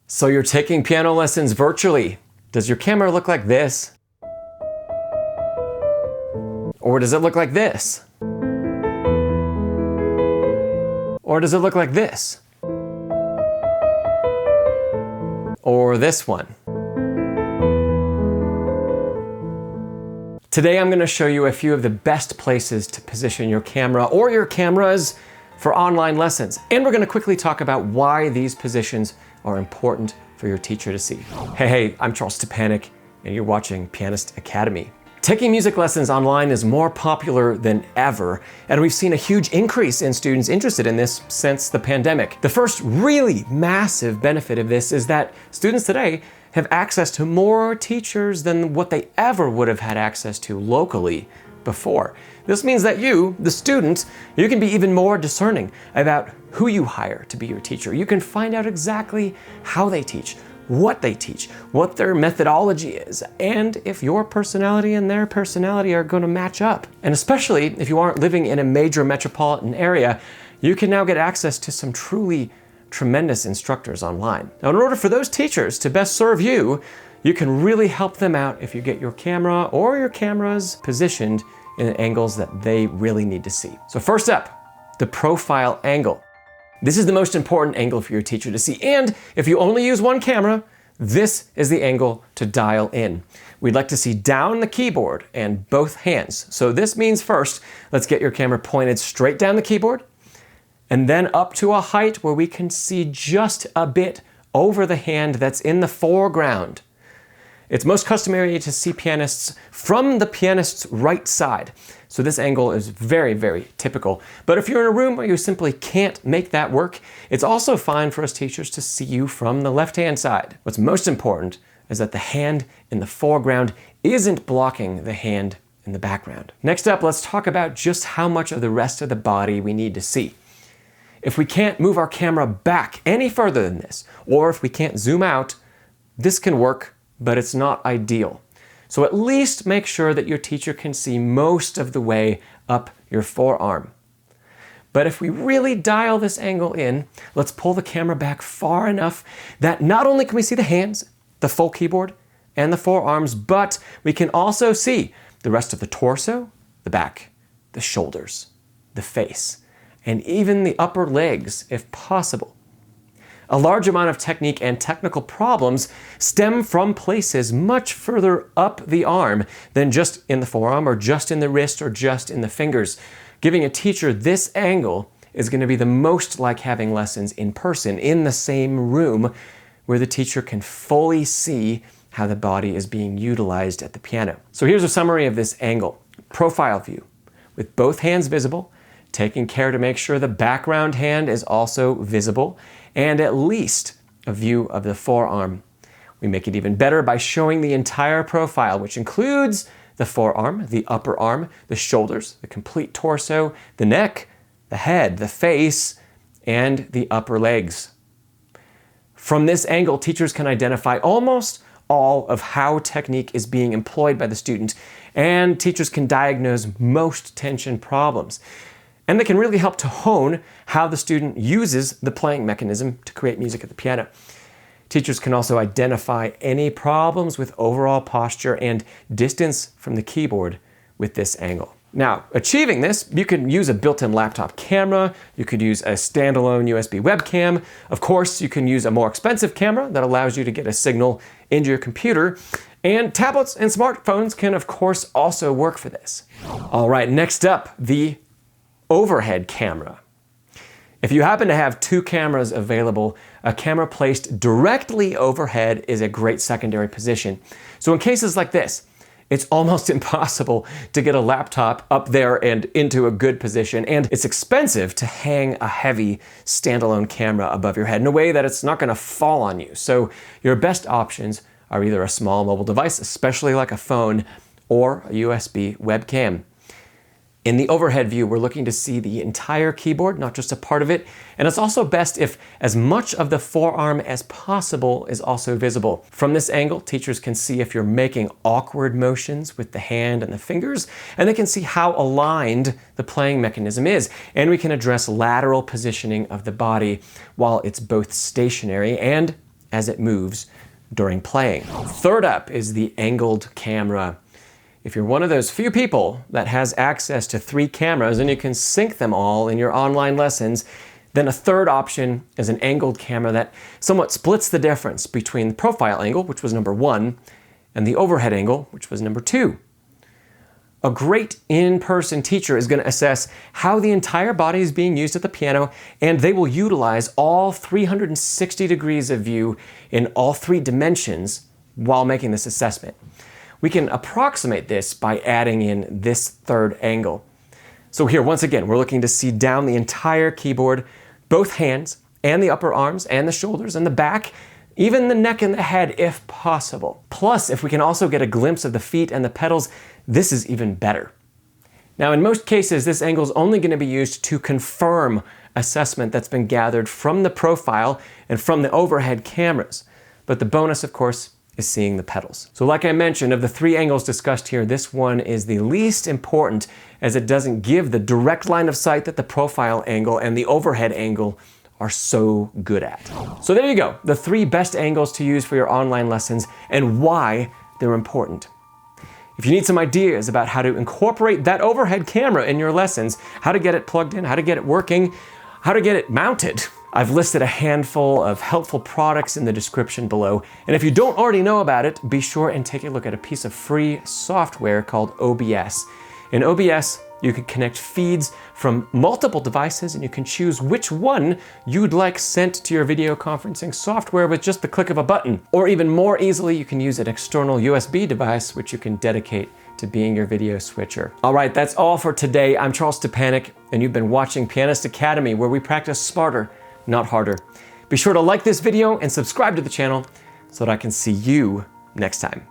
So you're taking piano lessons virtually. Does your camera look like this? Or does it look like this? Or does it look like this? Or this one? Today I'm going to show you a few of the best places to position your camera or your cameras for online lessons. And we're going to quickly talk about why these positions are important for your teacher to see. Hey, I'm Szczepanek, and you're watching Pianist Academy. Taking music lessons online is more popular than ever, and we've seen a huge increase in students interested in this since the pandemic. The first really massive benefit of this is that students today have access to more teachers than what they ever would have had access to locally before. This means that you, the student, you can be even more discerning about who you hire to be your teacher. You can find out exactly how they teach, what their methodology is, and if your personality and their personality are going to match up. And especially if you aren't living in a major metropolitan area, you can now get access to some truly tremendous instructors online. Now, in order for those teachers to best serve you, you can really help them out if you get your camera or your cameras positioned in angles that they really need to see. So first up, the profile angle. This is the most important angle for your teacher to see, and if you only use one camera, this is the angle to dial in. We'd like to see down the keyboard and both hands. So this means first, let's get your camera pointed straight down the keyboard, and then up to a height where we can see just a bit over the hand that's in the foreground. It's most customary to see pianists from the pianist's right side. So this angle is very, very typical. But if you're in a room where you simply can't make that work, it's also fine for us teachers to see you from the left-hand side. What's most important is that the hand in the foreground isn't blocking the hand in the background. Next up, let's talk about just how much of the rest of the body we need to see. If we can't move our camera back any further than this, or if we can't zoom out, this can work, but it's not ideal. So at least make sure that your teacher can see most of the way up your forearm. But if we really dial this angle in, let's pull the camera back far enough that not only can we see the hands, the full keyboard, and the forearms, but we can also see the rest of the torso, the back, the shoulders, the face, and even the upper legs if possible. A large amount of technique and technical problems stem from places much further up the arm than just in the forearm or just in the wrist or just in the fingers. Giving a teacher this angle is going to be the most like having lessons in person in the same room where the teacher can fully see how the body is being utilized at the piano. So here's a summary of this angle. Profile view with both hands visible, taking care to make sure the background hand is also visible, and at least a view of the forearm. We make it even better by showing the entire profile, which includes the forearm, the upper arm, the shoulders, the complete torso, the neck, the head, the face, and the upper legs. From this angle, teachers can identify almost all of how technique is being employed by the student, and teachers can diagnose most tension problems. And they can really help to hone how the student uses the playing mechanism to create music at the piano. Teachers can also identify any problems with overall posture and distance from the keyboard with this angle. Now, achieving this, you can use a built-in laptop camera, you could use a standalone USB webcam. Of course, you can use a more expensive camera that allows you to get a signal into your computer. And tablets and smartphones can, of course, also work for this. All right, next up, the overhead camera. If you happen to have two cameras available, a camera placed directly overhead is a great secondary position. So in cases like this, it's almost impossible to get a laptop up there and into a good position, and it's expensive to hang a heavy standalone camera above your head in a way that it's not going to fall on you. So your best options are either a small mobile device, especially like a phone, or a USB webcam. In the overhead view, we're looking to see the entire keyboard, not just a part of it. And it's also best if as much of the forearm as possible is also visible. From this angle, teachers can see if you're making awkward motions with the hand and the fingers, and they can see how aligned the playing mechanism is. And we can address lateral positioning of the body while it's both stationary and as it moves during playing. Third up is the angled camera. If you're one of those few people that has access to 3 cameras and you can sync them all in your online lessons, then a third option is an angled camera that somewhat splits the difference between the profile angle, which was number 1, and the overhead angle, which was number 2. A great in-person teacher is going to assess how the entire body is being used at the piano, and they will utilize all 360 degrees of view in all 3 dimensions while making this assessment. We can approximate this by adding in this third angle. So here, once again, we're looking to see down the entire keyboard, both hands and the upper arms and the shoulders and the back, even the neck and the head if possible. Plus, if we can also get a glimpse of the feet and the pedals, this is even better. Now, in most cases, this angle is only going to be used to confirm assessment that's been gathered from the profile and from the overhead cameras. But the bonus, of course, is seeing the pedals. So like I mentioned, of the 3 angles discussed here, this one is the least important as it doesn't give the direct line of sight that the profile angle and the overhead angle are so good at. So there you go, the 3 best angles to use for your online lessons and why they're important. If you need some ideas about how to incorporate that overhead camera in your lessons, how to get it plugged in, how to get it working, how to get it mounted, I've listed a handful of helpful products in the description below. And if you don't already know about it, be sure and take a look at a piece of free software called OBS. In OBS, you can connect feeds from multiple devices and you can choose which one you'd like sent to your video conferencing software with just the click of a button. Or even more easily, you can use an external USB device which you can dedicate to being your video switcher. All right, that's all for today. I'm Charles Szczepanek and you've been watching Pianist Academy, where we practice smarter, not harder. Be sure to like this video and subscribe to the channel so that I can see you next time.